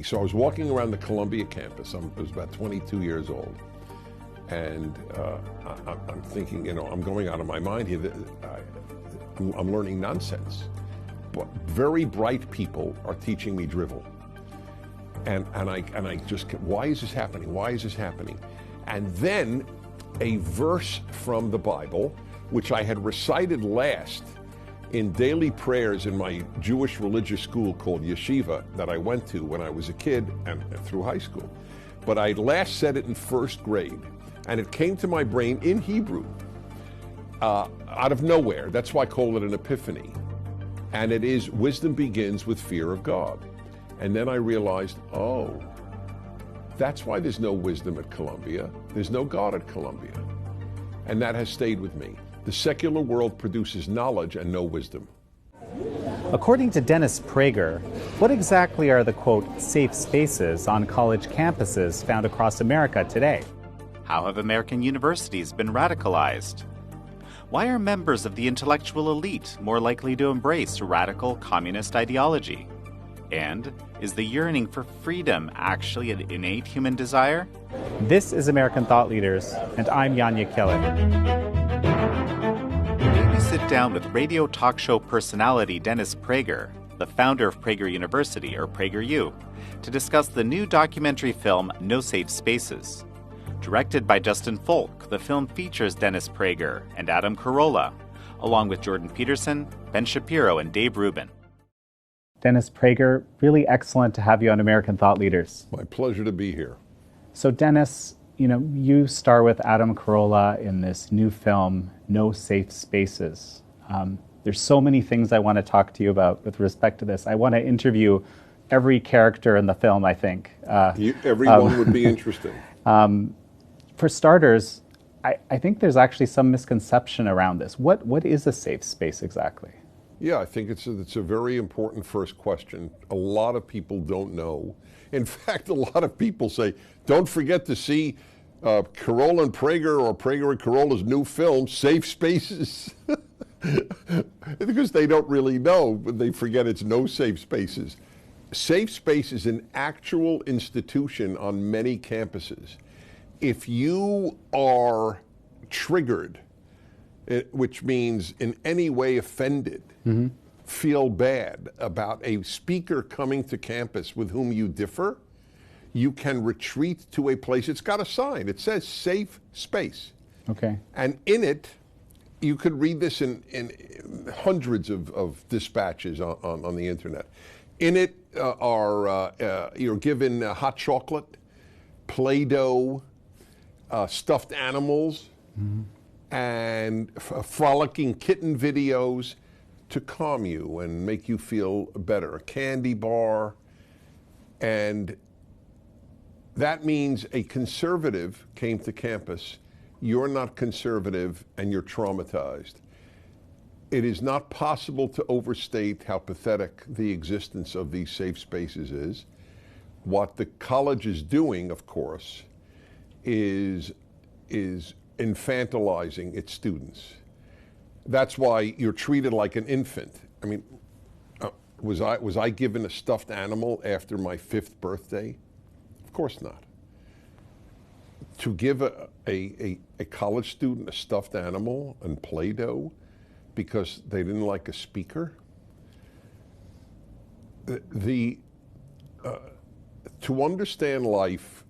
So I was walking around the Columbia campus. I was about 22 years old. And I'm thinking, I'm going out of my mind here. I'm learning nonsense. But very bright people are teaching me drivel. And I just, why is this happening? Why is this happening? And then a verse from the Bible, which I had recited last in daily prayers in my Jewish religious school called Yeshiva that I went to when I was a kid and through high school. But I last said it in first grade, and it came to my brain in Hebrew, out of nowhere. That's why I call it an epiphany. And it is, wisdom begins with fear of God. And then I realized, oh, that's why there's no wisdom at Columbia. There's no God at Columbia. And that has stayed with me. The secular world produces knowledge and no wisdom. According to Dennis Prager, what exactly are the, quote, safe spaces on college campuses found across America today? How have American universities been radicalized? Why are members of the intellectual elite more likely to embrace radical communist ideology? And is the yearning for freedom actually an innate human desire? This is American Thought Leaders, and I'm Yanya Kelly. Today we sit down with radio talk show personality Dennis Prager, the founder of Prager University, or PragerU, to discuss the new documentary film No Safe Spaces. Directed by Justin Folk, the film features Dennis Prager and Adam Carolla, along with Jordan Peterson, Ben Shapiro, and Dave Rubin. Dennis Prager, really excellent to have you on American Thought Leaders. My pleasure to be here. So Dennis, you star with Adam Carolla in this new film, No Safe Spaces. There's so many things I want to talk to you about with respect to this. I want to interview every character in the film, I think. Everyone would be interesting. For starters, I think there's actually some misconception around this. What is a safe space exactly? Yeah, I think it's a very important first question. A lot of people don't know. In fact, a lot of people say, don't forget to see Carolla and Prager, or Prager and Carolla's new film, Safe Spaces. Because they don't really know, but they forget it's No Safe Spaces. Safe Space is an actual institution on many campuses. If you are triggered, which means in any way offended, feel bad about a speaker coming to campus with whom you differ, you can retreat to a place. It's got a sign. It says Safe Space. Okay. And in it, you could read this in hundreds of dispatches on the internet. In it you're given hot chocolate, Play-Doh, stuffed animals, and frolicking kitten videos to calm you and make you feel better. A candy bar. And that means a conservative came to campus. You're not conservative and you're traumatized. It is not possible to overstate how pathetic the existence of these safe spaces is. What the college is doing, of course, is infantilizing its students. That's why you're treated like an infant. I mean, was I given a stuffed animal after my 5th birthday? Of course not. To give a college student a stuffed animal and Play-Doh because they didn't like a speaker? To understand life,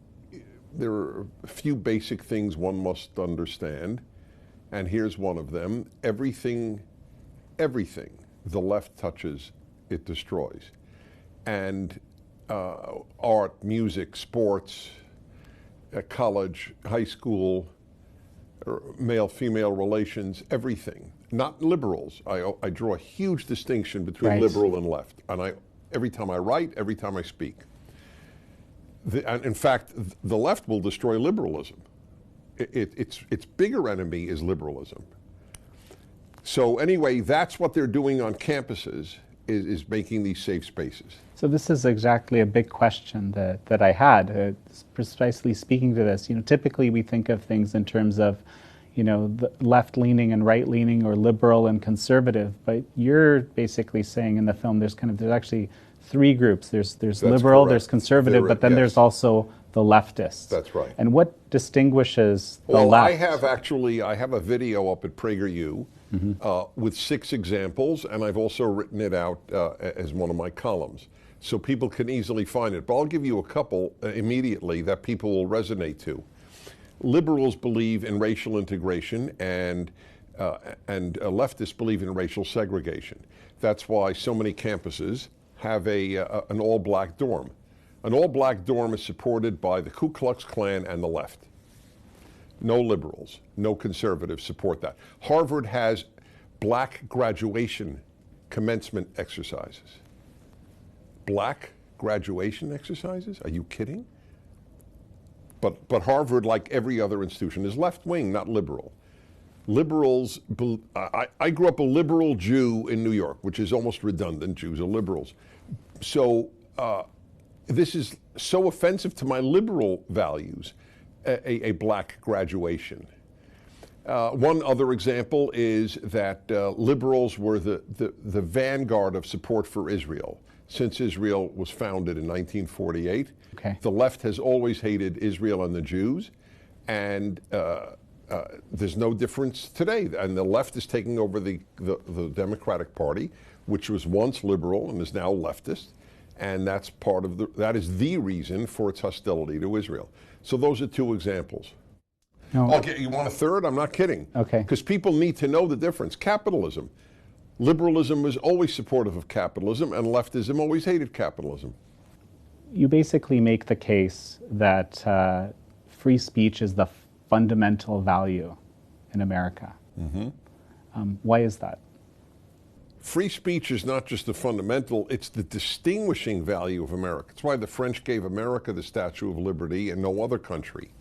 there are a few basic things one must understand, and here's one of them. Everything the left touches, it destroys. And art, music, sports, college, high school, male-female relations, everything. Not liberals. I draw a huge distinction between liberal and left. And every time I write, every time I speak. And in fact, the left will destroy liberalism. Its bigger enemy is liberalism. So anyway, that's what they're doing on campuses, is making these safe spaces. So this is exactly a big question that I had, precisely speaking to this. Typically we think of things in terms of, the left-leaning and right-leaning, or liberal and conservative, but you're basically saying in the film there's actually three groups. There's That's liberal, correct. there's conservative, There- but then yes. there's also the leftists. That's right. And what distinguishes the Well, left? I have a video up at PragerU with 6 examples, and I've also written it out as one of my columns, so people can easily find it. But I'll give you a couple immediately that people will resonate to. Liberals believe in racial integration, and leftists believe in racial segregation. That's why so many campuses have an all-black dorm. An all-black dorm is supported by the Ku Klux Klan and the left. No liberals, no conservatives support that. Harvard has black graduation commencement exercises. Black graduation exercises? Are you kidding? But Harvard, like every other institution, is left-wing, not liberal. Liberals, I grew up a liberal Jew in New York, which is almost redundant. Jews are liberals. So this is so offensive to my liberal values, a black graduation. One other example is that liberals were the vanguard of support for Israel since Israel was founded in 1948. Okay. The left has always hated Israel and the Jews, and there's no difference today. And the left is taking over the Democratic Party, which was once liberal and is now leftist, and that is the reason for its hostility to Israel. So those are 2 examples. No. Okay, you want a third? I'm not kidding. Okay. Because people need to know the difference. Capitalism. Liberalism was always supportive of capitalism, and leftism always hated capitalism. You basically make the case that free speech is the fundamental value in America. Why is that? Free speech is not just the fundamental, it's the distinguishing value of America. It's why the French gave America the Statue of Liberty and no other country.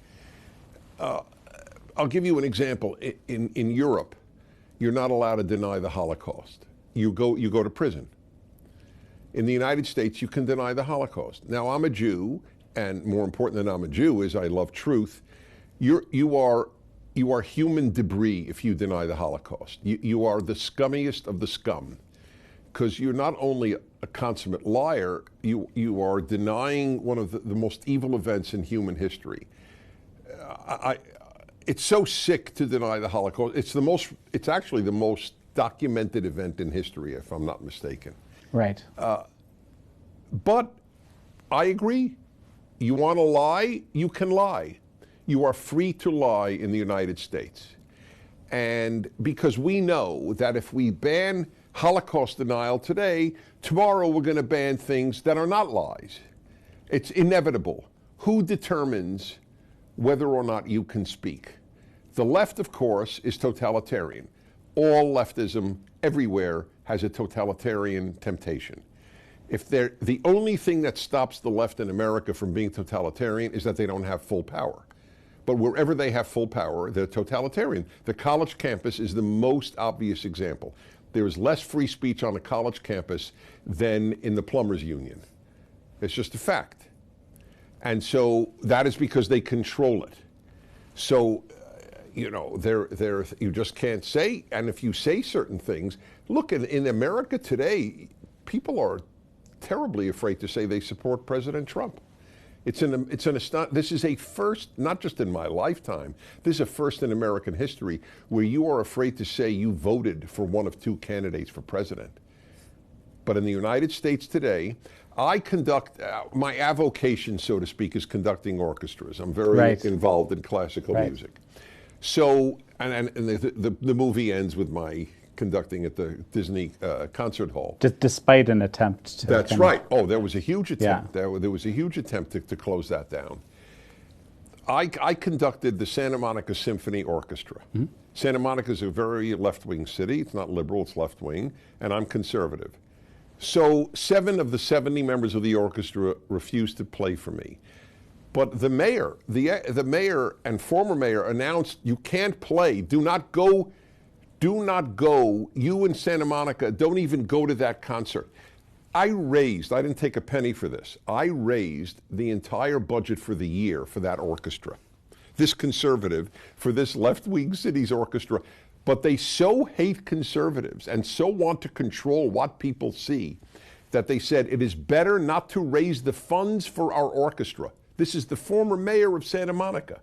I'll give you an example. In Europe, you're not allowed to deny the Holocaust. You go to prison. In the United States, you can deny the Holocaust. Now, I'm a Jew, and more important than I'm a Jew is I love truth. You are human debris if you deny the Holocaust. You are the scummiest of the scum, because you're not only a consummate liar, you are denying one of the most evil events in human history. It's so sick to deny the Holocaust. It's actually the most documented event in history, if I'm not mistaken. Right. But I agree. You want to lie? You can lie. You are free to lie in the United States. And because we know that if we ban Holocaust denial today, tomorrow we're going to ban things that are not lies. It's inevitable. Who determines whether or not you can speak? The left, of course, is totalitarian. All leftism everywhere has a totalitarian temptation. The only thing that stops the left in America from being totalitarian is that they don't have full power. But wherever they have full power, they're totalitarian. The college campus is the most obvious example. There is less free speech on a college campus than in the plumbers union. It's just a fact. And so that is because they control it. So, you just can't say, and if you say certain things, look, in America today, people are terribly afraid to say they support President Trump. This is a first, not just in my lifetime, this is a first in American history where you are afraid to say you voted for one of 2 candidates for president. But in the United States today, I conduct, my avocation, so to speak, is conducting orchestras. I'm very involved in classical music. So, and the movie ends with my conducting at the Disney concert hall. Despite an attempt to... That's right. Oh, there was a huge attempt. Yeah. There was a huge attempt to close that down. I conducted the Santa Monica Symphony Orchestra. Mm-hmm. Santa Monica is a very left-wing city. It's not liberal, it's left-wing, and I'm conservative. So 7 of the 70 members of the orchestra refused to play for me. But the mayor and former mayor announced, you can't play, do not go, you in Santa Monica, don't even go to that concert. I didn't take a penny for this, I raised the entire budget for the year for that orchestra. This conservative, for this left-wing city's orchestra, but they so hate conservatives and so want to control what people see that they said it is better not to raise the funds for our orchestra. This is the former mayor of Santa Monica,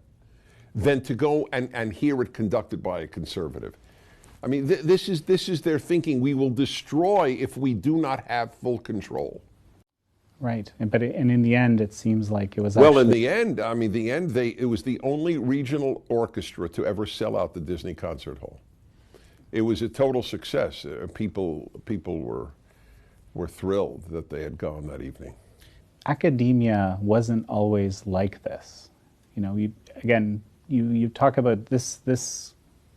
than to go and hear it conducted by a conservative. I mean, this is their thinking. We will destroy if we do not have full control. Right, and in the end, it seems like it was Well, actually... in the end, it was the only regional orchestra to ever sell out the Disney Concert Hall. It was a total success. People were thrilled that they had gone that evening. Academia wasn't always like this. You know, you talk about this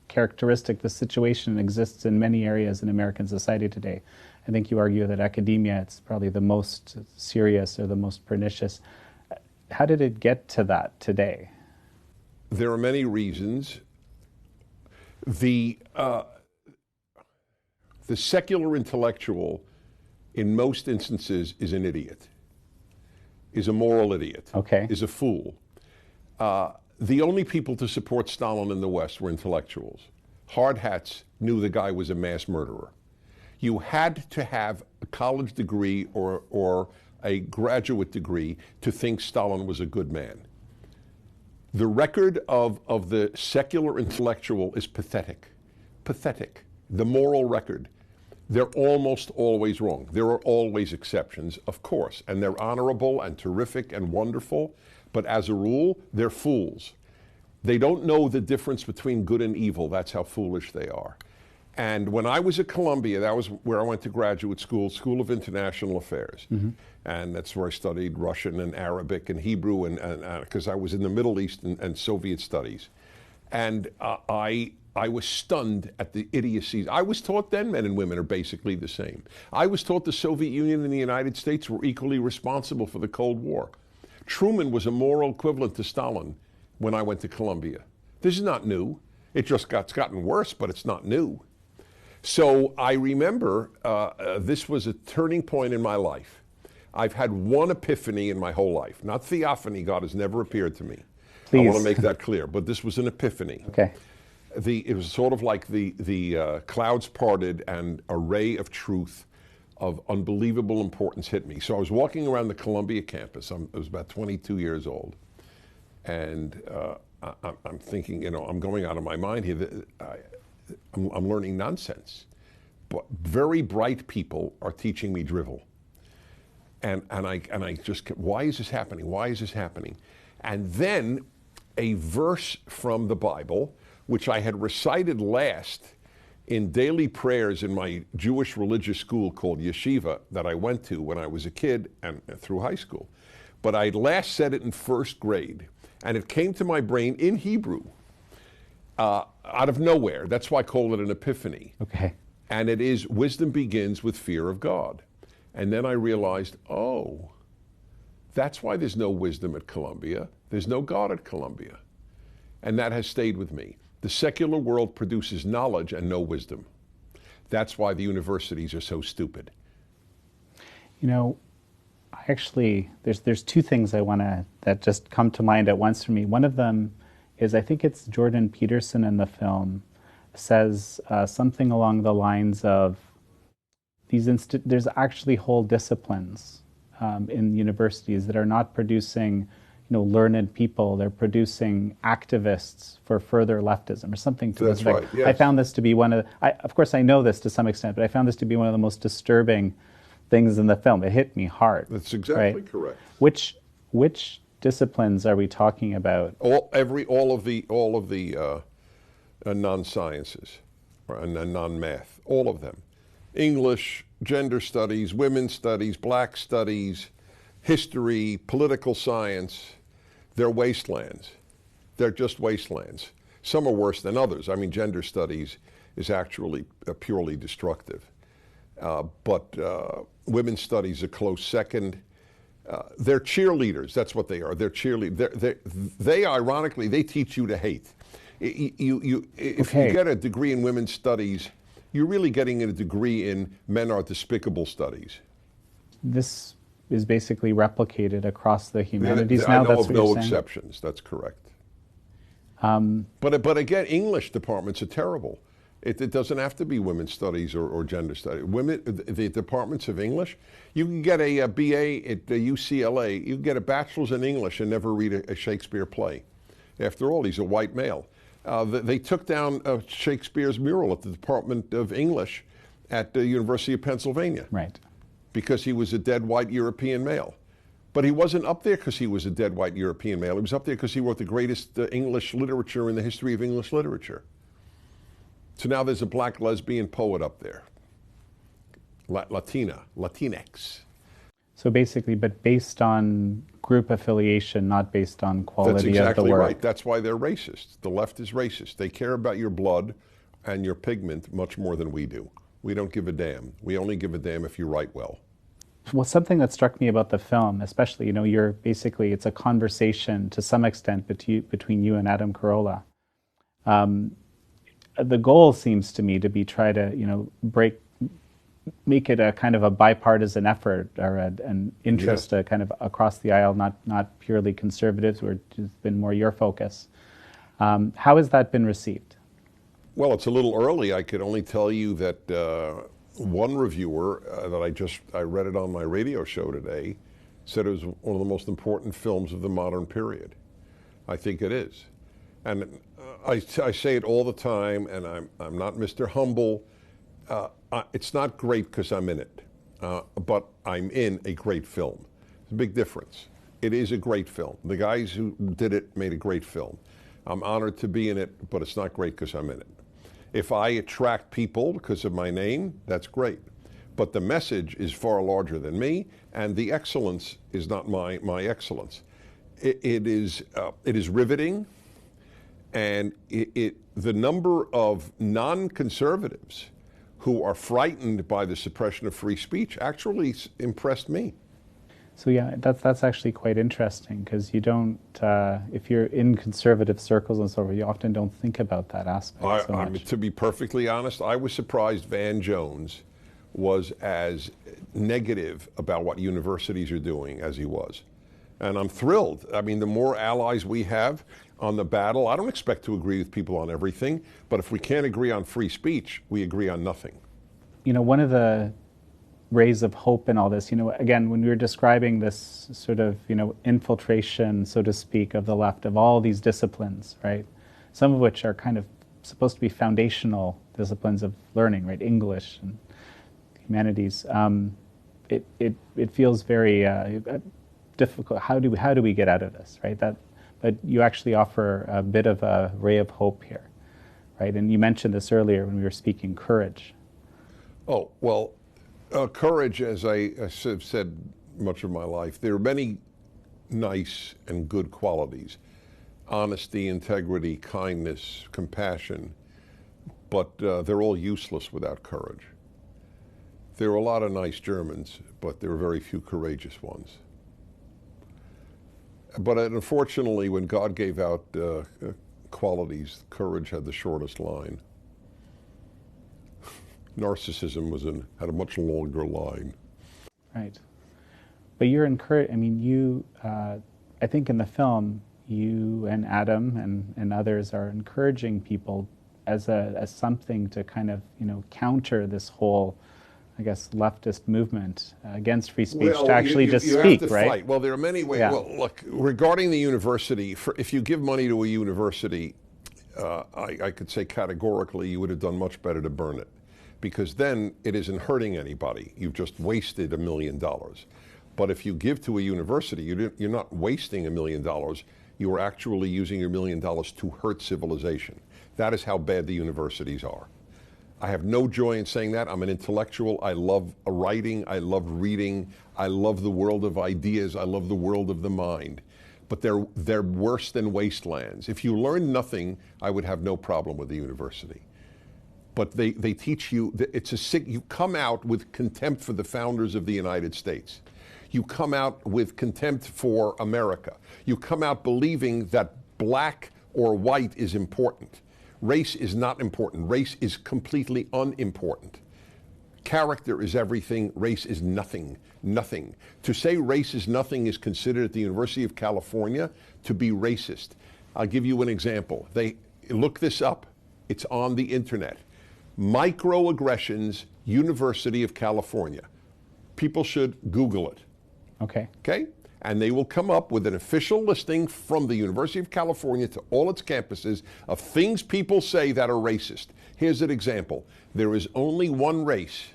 characteristic, this situation exists in many areas in American society today. I think you argue that academia, it's probably the most serious or the most pernicious. How did it get to that today? There are many reasons. The secular intellectual, in most instances, is an idiot, is a moral idiot, Okay. is a fool. The only people to support Stalin in the West were intellectuals. Hard hats knew the guy was a mass murderer. You had to have a college degree or a graduate degree to think Stalin was a good man. The record of the secular intellectual is pathetic. Pathetic. The moral record. They're almost always wrong. There are always exceptions, of course, and they're honorable and terrific and wonderful, but as a rule, they're fools. They don't know the difference between good and evil. That's how foolish they are. And when I was at Columbia, that was where I went to graduate school, School of International Affairs. Mm-hmm. And that's where I studied Russian and Arabic and Hebrew, and because I was in the Middle East and Soviet studies. And I was stunned at the idiocies. I was taught then men and women are basically the same. I was taught the Soviet Union and the United States were equally responsible for the Cold War. Truman was a moral equivalent to Stalin when I went to Columbia. This is not new. It's gotten worse, but it's not new. So I remember this was a turning point in my life. I've had one epiphany in my whole life. Not theophany. God has never appeared to me. Please. I want to make that clear. But this was an epiphany. Okay. It was sort of like the clouds parted and a ray of truth of unbelievable importance hit me. So I was walking around the Columbia campus. I was about 22 years old. And I'm thinking, I'm going out of my mind here. I'm learning nonsense. But very bright people are teaching me drivel. And I just, why is this happening? Why is this happening? And then a verse from the Bible, which I had recited last in daily prayers in my Jewish religious school called Yeshiva that I went to when I was a kid and through high school. But I last said it in first grade, and it came to my brain in Hebrew out of nowhere. That's why I call it an epiphany. Okay. And it is, wisdom begins with fear of God. And then I realized, oh, that's why there's no wisdom at Columbia. There's no God at Columbia. And that has stayed with me. The secular world produces knowledge and no wisdom. That's why the universities are so stupid. There's two things that just come to mind at once for me. One of them is, I think it's Jordan Peterson in the film, says something along the lines of, there's actually whole disciplines in universities that are not producing learned people. They're producing activists for further leftism or something to this effect. Right, yes. I found this to be of course I know this to some extent, but I found this to be one of the most disturbing things in the film. It hit me hard. That's exactly right? correct. Which disciplines are we talking about? All of the non-sciences and non-math, all of them. English, gender studies, women's studies, black studies, history, political science, they're wastelands. They're just wastelands. Some are worse than others. I mean, gender studies is actually purely destructive. But women's studies a close second. They're cheerleaders. That's what they are. They're cheerleaders. They ironically, they teach you to hate. If you get a degree in women's studies, you're really getting a degree in men are despicable studies. This is basically replicated across the humanities I now. know That's of what no you're saying? exceptions. That's correct. But again, English departments are terrible. It doesn't have to be women's studies or gender studies. Women, the departments of English, you can get a BA at UCLA, you can get a bachelor's in English and never read a Shakespeare play. After all, he's a white male. They took down Shakespeare's mural at the Department of English at the University of Pennsylvania. Right. Because he was a dead white European male. But he wasn't up there because he was a dead white European male. He was up there because he wrote the greatest English literature in the history of English literature. So now there's a black lesbian poet up there. Latinx. So basically, but based on group affiliation, not based on quality That's exactly of the work. right. That's why they're racist. The left is racist. They care about your blood and your pigment much more than we do. We don't give a damn. We only give a damn if you write well. Well, something that struck me about the film, especially, you're basically, it's a conversation to some extent between you and Adam Carolla. The goal seems to me to be try to, make it a kind of a bipartisan effort or an interest kind of across the aisle, not purely conservatives, where it's been more your focus. How has that been received? Well, it's a little early. I could only tell you that one reviewer that I read it on my radio show today said it was one of the most important films of the modern period. I think it is. And I say it all the time, and I'm not Mr. Humble. It's not great because I'm in it, but I'm in a great film. It's a big difference. It is a great film. The guys who did it made a great film. I'm honored to be in it, but it's not great because I'm in it. If I attract people because of my name, that's great. But the message is far larger than me, and the excellence is not my excellence. It is riveting, and the number of non-conservatives who are frightened by the suppression of free speech actually impressed me. So yeah, that's actually quite interesting, because you don't, if you're in conservative circles and so forth, you often don't think about that aspect so much. To be perfectly honest, I was surprised Van Jones was as negative about what universities are doing as he was. And I'm thrilled. I mean, the more allies we have on the battle, I don't expect to agree with people on everything, but if we can't agree on free speech, we agree on nothing. One of the rays of hope in all this, again, when we were describing this sort of, infiltration, so to speak, of the left, of all these disciplines, right? Some of which are kind of supposed to be foundational disciplines of learning, right? English and humanities. It feels very difficult. How do we get out of this, right? But you actually offer a bit of a ray of hope here, right? And you mentioned this earlier when we were speaking courage. Oh, well, courage, as I have said much of my life, there are many nice and good qualities. Honesty, integrity, kindness, compassion, but they're all useless without courage. There are a lot of nice Germans, but there are very few courageous ones. But unfortunately, when God gave out qualities, courage had the shortest line. Narcissism had a much longer line. Right. But you're encouraged, I think in the film, you and Adam and others are encouraging people as something to kind of, counter this whole, I guess, leftist movement against free speech, to actually just you speak, have to right? Fight. Well, there are many ways. Yeah. Well, look, regarding the university, if you give money to a university, I could say categorically you would have done much better to burn it, because then it isn't hurting anybody. You've just wasted $1 million. But if you give to a university, you're not wasting $1 million. You are actually using your $1 million to hurt civilization. That is how bad the universities are. I have no joy in saying that. I'm an intellectual. I love writing. I love reading. I love the world of ideas. I love the world of the mind. But they're worse than wastelands. If you learn nothing, I would have no problem with the university. But they teach you that you come out with contempt for the founders of the United States. You come out with contempt for America. You come out believing that black or white is important. Race is not important. Race is completely unimportant. Character is everything. Race is nothing. Nothing. To say race is nothing is considered at the University of California to be racist. I'll give you an example. Look this up. It's on the internet. Microaggressions, University of California. People should Google it. Okay. Okay? And they will come up with an official listing from the University of California to all its campuses of things people say that are racist. Here's an example. There is only one race,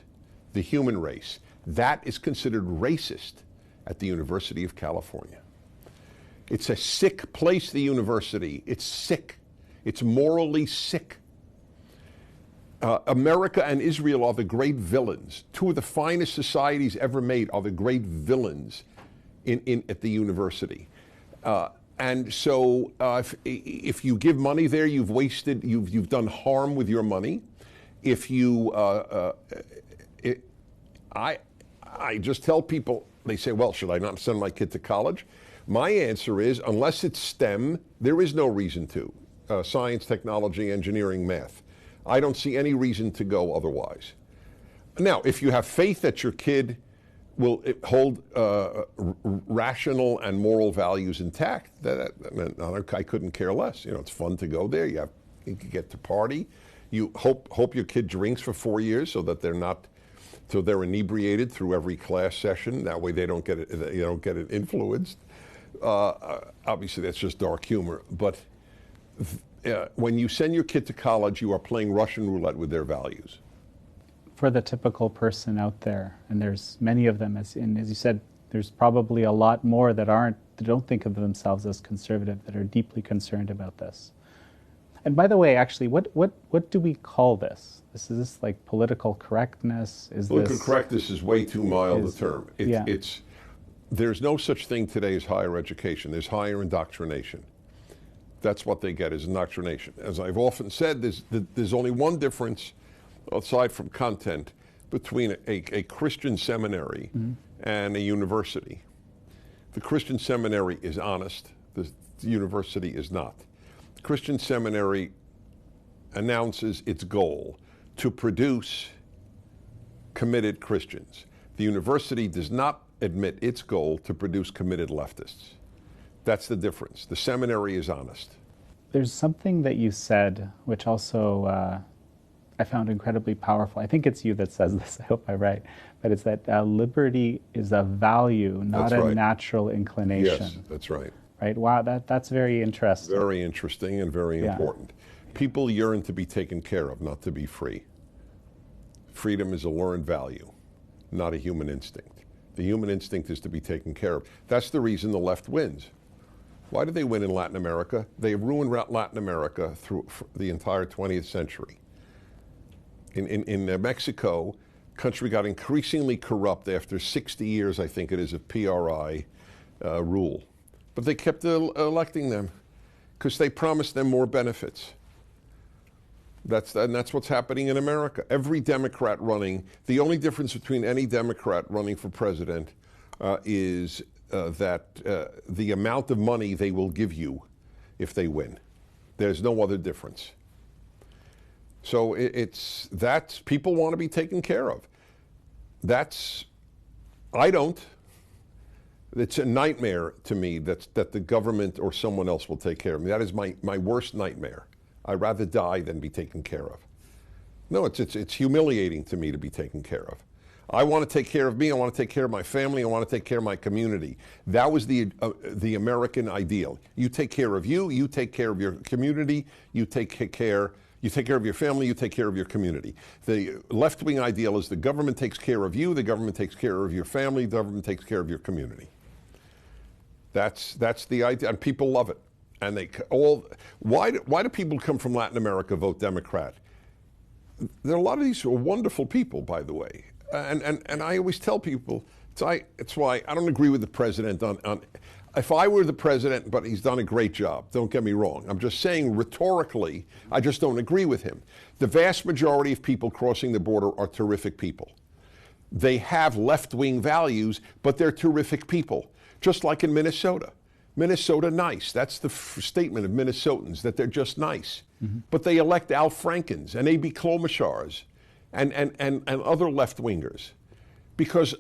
the human race. That is considered racist at the University of California. It's a sick place, the university. It's sick. It's morally sick. America and Israel are the great villains. Two of the finest societies ever made are the great villains at the university. And so if you give money there, you've wasted, you've done harm with your money. If you, I just tell people, they say, well, should I not send my kid to college? My answer is, unless it's STEM, there is no reason to. Science, technology, engineering, math. I don't see any reason to go otherwise. Now, if you have faith that your kid will hold rational and moral values intact, I couldn't care less. You know, it's fun to go there. You can get to party. You hope your kid drinks for 4 years so that they're inebriated through every class session. That way they don't get it influenced. Obviously, that's just dark humor. But when you send your kid to college, you are playing Russian roulette with their values. For the typical person out there, and there's many of them, as you said, there's probably a lot more that don't think of themselves as conservative, that are deeply concerned about this. And by the way, actually, what do we call this? Is this like political correctness? Political correctness is way too mild a term. There's no such thing today as higher education. There's higher indoctrination. That's what they get, is indoctrination. As I've often said, there's only one difference, aside from content, between a Christian seminary and a university. The Christian seminary is honest. The university is not. The Christian seminary announces its goal to produce committed Christians. The university does not admit its goal to produce committed leftists. That's the difference. The seminary is honest. There's something that you said, which also I found incredibly powerful. I think it's you that says this. I hope I'm right. But it's that liberty is a value, not a natural inclination. Yes, that's right. Right? Wow, that's very interesting. Very interesting and very important. People yearn to be taken care of, not to be free. Freedom is a learned value, not a human instinct. The human instinct is to be taken care of. That's the reason the left wins. Why do they win in Latin America? They have ruined Latin America through the entire 20th century. In Mexico, country got increasingly corrupt after 60 years, I think it is, of PRI rule. But they kept electing them because they promised them more benefits. That's what's happening in America. Every Democrat running, the only difference between any Democrat running for president is that the amount of money they will give you if they win. There's no other difference. So that's people want to be taken care of. I don't. It's a nightmare to me that the government or someone else will take care of me. That is my worst nightmare. I'd rather die than be taken care of. No, it's humiliating to me to be taken care of. I want to take care of me. I want to take care of my family. I want to take care of my community. That was the American ideal. You take care of you. You take care of your community. You take care of your family. You take care of your community. The left-wing ideal is the government takes care of you. The government takes care of your family. The government takes care of your community. That's the idea, and people love it. And why do people come from Latin America vote Democrat? There are a lot of these who are wonderful people, by the way. And I always tell people, it's why I don't agree with the president on if I were the president, but he's done a great job, don't get me wrong. I'm just saying rhetorically, I just don't agree with him. The vast majority of people crossing the border are terrific people. They have left-wing values, but they're terrific people, just like in Minnesota. Minnesota nice. That's the statement of Minnesotans, that they're just nice. Mm-hmm. But they elect Al Frankens and A.B. Klobuchars and other left-wingers because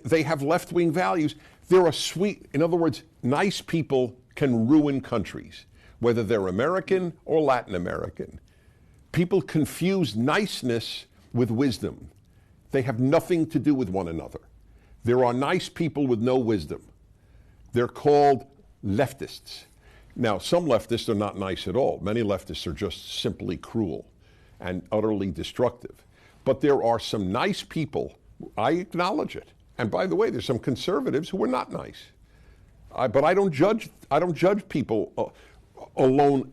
they have left-wing values. They're a sweet, in other words, nice people can ruin countries, whether they're American or Latin American. People confuse niceness with wisdom. They have nothing to do with one another. There are nice people with no wisdom. They're called leftists. Now, some leftists are not nice at all. Many leftists are just simply cruel and utterly destructive. But there are some nice people. I acknowledge it. And by the way, there's some conservatives who are not nice. But I don't judge. I don't judge people alone.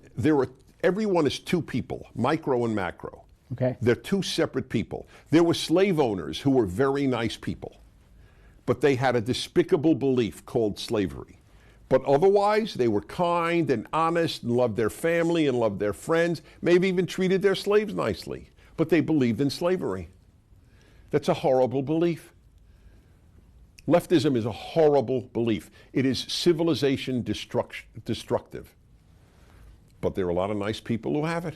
Everyone is two people, micro and macro. Okay. They're two separate people. There were slave owners who were very nice people, but they had a despicable belief called slavery. But otherwise, they were kind and honest and loved their family and loved their friends, maybe even treated their slaves nicely. But they believed in slavery. That's a horrible belief. Leftism is a horrible belief. It is civilization destructive. But there are a lot of nice people who have it.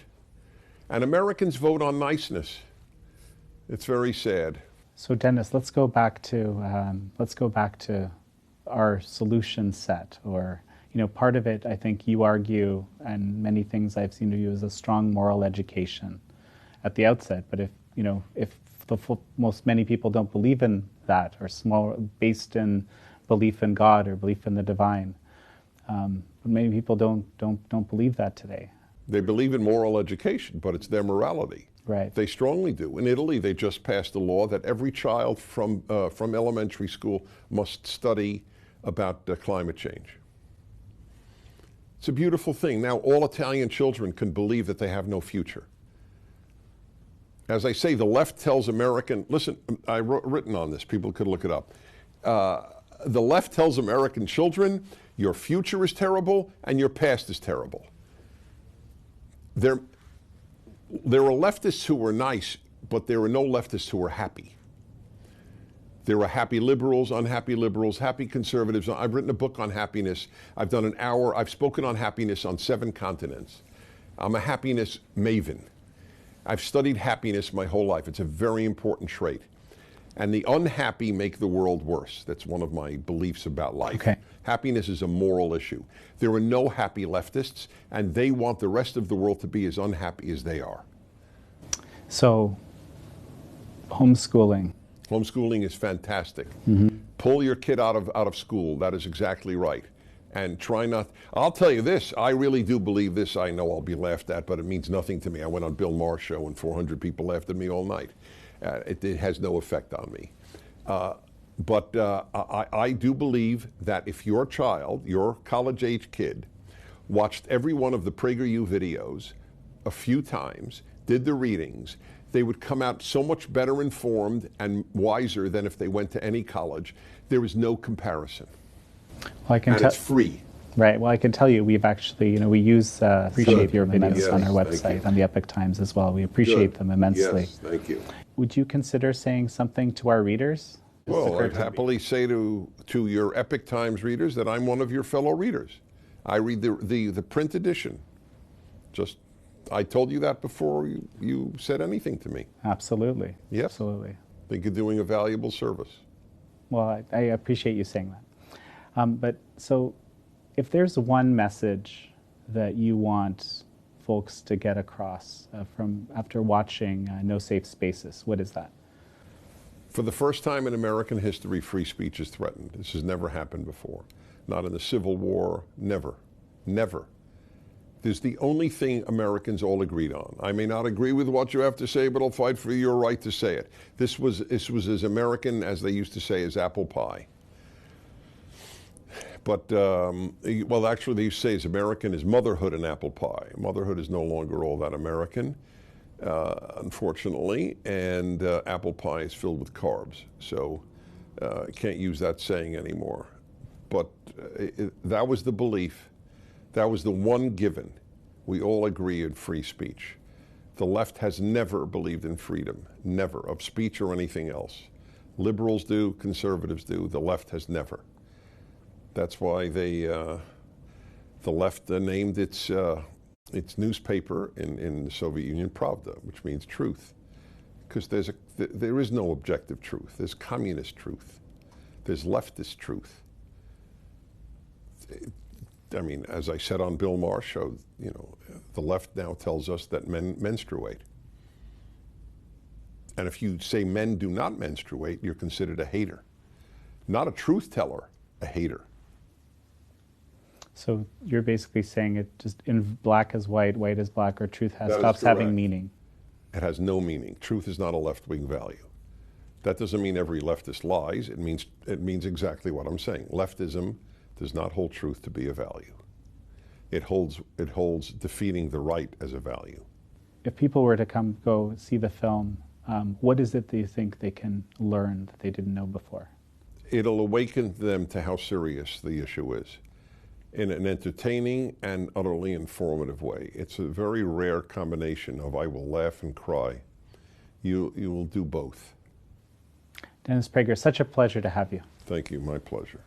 And Americans vote on niceness. It's very sad. So Dennis, let's go back to our solution set, or part of it. I think you argue, and many things I've seen of you, is a strong moral education at the outset. But if many people don't believe in that, or based in belief in God or belief in the divine, but many people don't believe that today. They believe in moral education, but it's their morality. Right. They strongly do. In Italy, they just passed a law that every child from elementary school must study about climate change. It's a beautiful thing. Now all Italian children can believe that they have no future. As I say, the left tells listen, I've written on this, people could look it up. The left tells American children, your future is terrible and your past is terrible. There are leftists who are nice, but there are no leftists who are happy. There are happy liberals, unhappy liberals, happy conservatives. I've written a book on happiness. I've done an hour. I've spoken on happiness on 7 continents. I'm a happiness maven. I've studied happiness my whole life. It's a very important trait. And the unhappy make the world worse. That's one of my beliefs about life. Okay. Happiness is a moral issue. There are no happy leftists, and they want the rest of the world to be as unhappy as they are. So, homeschooling. Homeschooling is fantastic. Mm-hmm. Pull your kid out of school. That is exactly right. And try not. I'll tell you this. I really do believe this. I know I'll be laughed at, but it means nothing to me. I went on Bill Maher's show, and 400 people laughed at me all night. It has no effect on me. But I do believe that if your child, your college-age kid, watched every one of the PragerU videos a few times, did the readings, they would come out so much better informed and wiser than if they went to any college. There is no comparison. Well, And it's free. Right. Well, I can tell you, we've actually, we use appreciate your videos Yes, on our thank website, you. on the Epic Times as well. We appreciate them immensely. Yes, thank you. Would you consider saying something to our readers? Well, I'd happily say to your Epic Times readers that I'm one of your fellow readers. I read the print edition. I told you that before you said anything to me. Absolutely. Yes. Absolutely. I think you're doing a valuable service. Well, I appreciate you saying that. But so, if there's one message that you want folks to get across from after watching No Safe Spaces, what is that? For the first time in American history, free speech is threatened. This has never happened before. Not in the Civil War, never. Never. This is the only thing Americans all agreed on. I may not agree with what you have to say, but I'll fight for your right to say it. This was as American, as they used to say, as apple pie. But, well, actually, they used to say as American as motherhood and apple pie. Motherhood is no longer all that American, unfortunately, and apple pie is filled with carbs. So can't use that saying anymore. But that was the belief. That was the one given. We all agree in free speech. The left has never believed in freedom, never, of speech or anything else. Liberals do, conservatives do, the left has never. That's why the left named its newspaper in the Soviet Union Pravda, which means truth. Because there is no objective truth. There's communist truth. There's leftist truth. I mean, as I said on Bill Maher's show, you know, the left now tells us that men menstruate. And if you say men do not menstruate, you're considered a hater. Not a truth teller, a hater. So you're basically saying it just in black as white, white as black, or truth That is stops having correct. meaning. It has no meaning. Truth is not a left-wing value. That doesn't mean every leftist lies. It means exactly what I'm saying. Leftism does not hold truth to be a value. It holds defeating the right as a value. If people were to go see the film, what is it that you think they can learn that they didn't know before? It'll awaken them to how serious the issue is in an entertaining and utterly informative way. It's a very rare combination of I will laugh and cry. You will do both. Dennis Prager, such a pleasure to have you. Thank you, my pleasure.